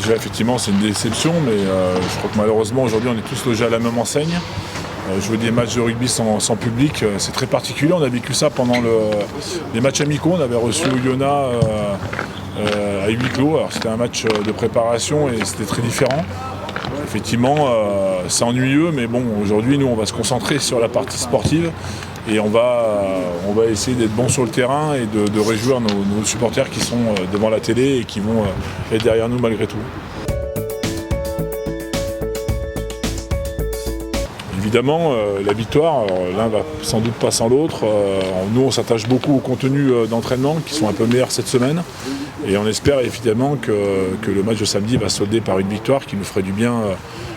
Déjà, effectivement, c'est une déception, mais je crois que malheureusement, aujourd'hui, on est tous logés à la même enseigne. Jouer des matchs de rugby sans public, c'est très particulier. On a vécu ça pendant les matchs amicaux. On avait reçu Oyonnax à huis clos. Alors, c'était un match de préparation et c'était très différent. Effectivement, c'est ennuyeux, mais bon, aujourd'hui, nous, on va se concentrer sur la partie sportive et on va essayer d'être bons sur le terrain et de réjouir nos supporters qui sont devant la télé et qui vont être derrière nous malgré tout. Évidemment, la victoire, l'un va sans doute pas sans l'autre. Nous, on s'attache beaucoup au contenu d'entraînement qui sont un peu meilleurs cette semaine. Et on espère évidemment que le match de samedi va solder par une victoire qui nous ferait du bien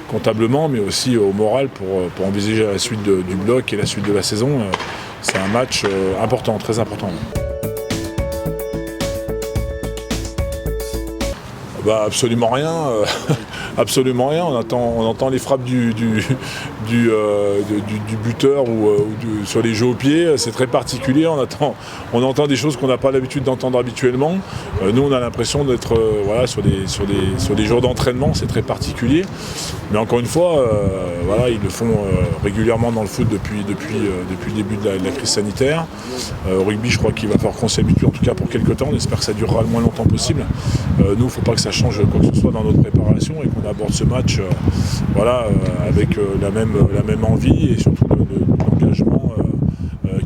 comptablement, mais aussi au moral pour envisager la suite du bloc et la suite de la saison. C'est un match important, très important. Absolument rien. Absolument rien. On entend les frappes du buteur sur les jeux au pied. C'est très particulier. On entend des choses qu'on n'a pas l'habitude d'entendre habituellement. Nous, on a l'impression d'être sur des jours d'entraînement. C'est très particulier. Mais encore une fois, ils le font régulièrement dans le foot depuis le début de la crise sanitaire. Au rugby, je crois qu'il va falloir qu'on s'habitue, en tout cas pour quelques temps. On espère que ça durera le moins longtemps possible. Nous, il ne faut pas que ça change quoi que ce soit dans notre préparation et qu'on aborde ce match avec la même envie et surtout l'engagement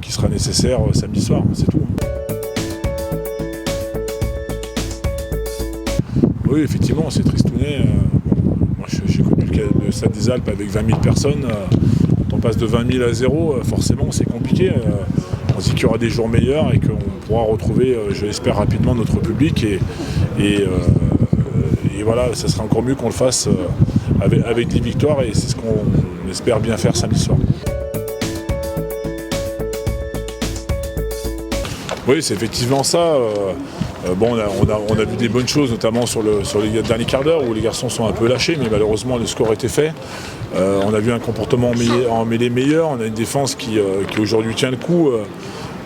qui sera nécessaire samedi soir, c'est tout. Oui, effectivement, c'est tristouné. Moi, j'ai connu le Stade des Alpes avec 20 000 personnes. Quand on passe de 20 000 à 0, forcément, c'est compliqué. On se dit qu'il y aura des jours meilleurs et qu'on pourra retrouver, je l'espère, rapidement notre public. Et voilà, ça sera encore mieux qu'on le fasse avec des victoires et c'est ce qu'on espère bien faire samedi soir. Oui, c'est effectivement ça. On a vu des bonnes choses, notamment sur les derniers quarts d'heure où les garçons sont un peu lâchés, mais malheureusement le score était fait. On a vu un comportement en mêlée meilleur, on a une défense qui aujourd'hui tient le coup.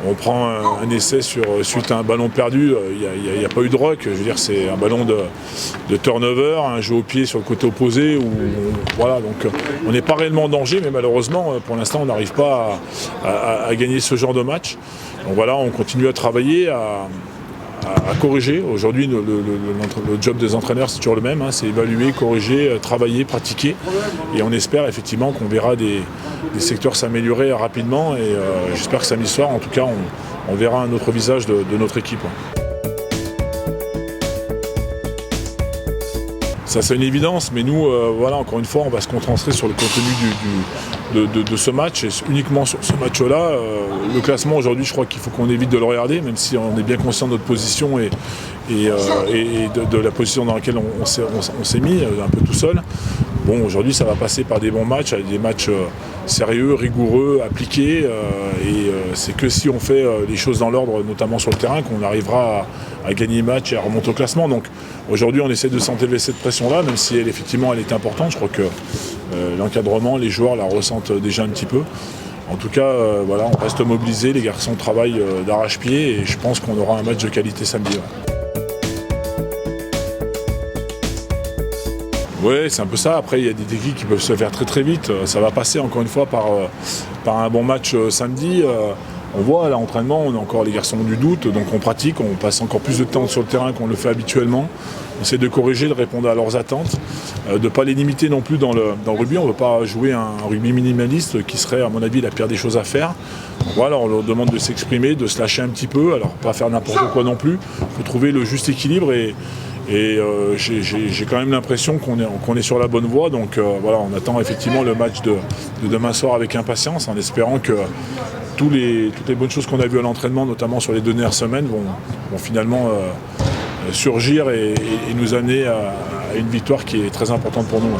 On prend un essai suite à un ballon perdu, il n'y a pas eu de rock, je veux dire c'est un ballon de turnover, un jeu au pied sur le côté opposé, donc on n'est pas réellement en danger, mais malheureusement pour l'instant on n'arrive pas à gagner ce genre de match. Donc voilà, on continue à travailler, à corriger. Aujourd'hui, le job des entraîneurs, c'est toujours le même, c'est évaluer, corriger, travailler, pratiquer. Et on espère effectivement qu'on verra des secteurs s'améliorer rapidement. Et j'espère que samedi soir, en tout cas, on verra un autre visage de notre équipe. Ça, c'est une évidence, mais nous, encore une fois, on va se concentrer sur le contenu de ce match et uniquement sur ce match-là. Le classement, aujourd'hui, je crois qu'il faut qu'on évite de le regarder, même si on est bien conscient de notre position et de la position dans laquelle on s'est mis, un peu tout seul. Bon, aujourd'hui, ça va passer par des bons matchs, des matchs sérieux, rigoureux, appliqués. C'est que si on fait les choses dans l'ordre, notamment sur le terrain, qu'on arrivera à gagner le match et à remonter au classement. Donc aujourd'hui, on essaie de s'enlever cette pression-là, même si elle est importante. Je crois que l'encadrement, les joueurs la ressentent déjà un petit peu. En tout cas, on reste mobilisés, les garçons travaillent d'arrache-pied et je pense qu'on aura un match de qualité samedi. Oui, c'est un peu ça. Après, il y a des déclics qui peuvent se faire très très vite. Ça va passer encore une fois par un bon match samedi. On voit à l'entraînement, on a encore les garçons du doute, donc on pratique, on passe encore plus de temps sur le terrain qu'on le fait habituellement. On essaie de corriger, de répondre à leurs attentes, de ne pas les limiter non plus dans le rugby. On ne veut pas jouer un rugby minimaliste qui serait, à mon avis, la pire des choses à faire. Voilà, on leur demande de s'exprimer, de se lâcher un petit peu, alors pas faire n'importe quoi non plus. Il faut trouver le juste équilibre et j'ai quand même l'impression qu'on est sur la bonne voie. Donc on attend effectivement le match de demain soir avec impatience, en espérant que toutes les bonnes choses qu'on a vues à l'entraînement, notamment sur les 2 dernières semaines, vont finalement surgir et nous amener à une victoire qui est très importante pour nous.